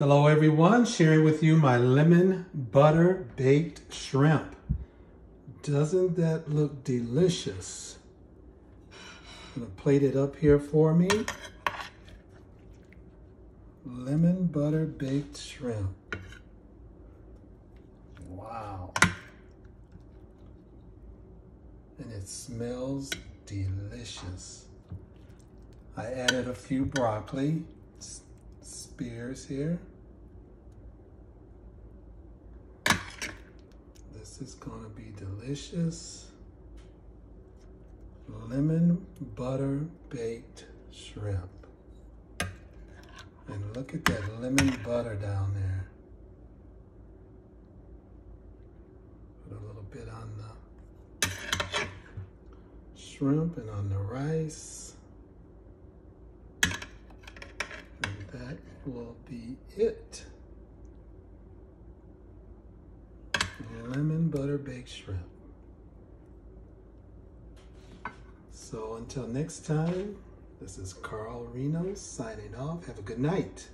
Hello everyone, sharing with you my lemon butter baked shrimp. Doesn't that look delicious? I'm gonna plate it up here for me. Lemon butter baked shrimp. Wow. And it smells delicious. I added a few broccoli spears here. This is gonna be delicious. Lemon butter baked shrimp. And look at that lemon butter down there. Put a little bit on the shrimp and on the rice. And that will be it. Lemon butter baked shrimp. So until next time, this is Carl Reno signing off. Have a good night.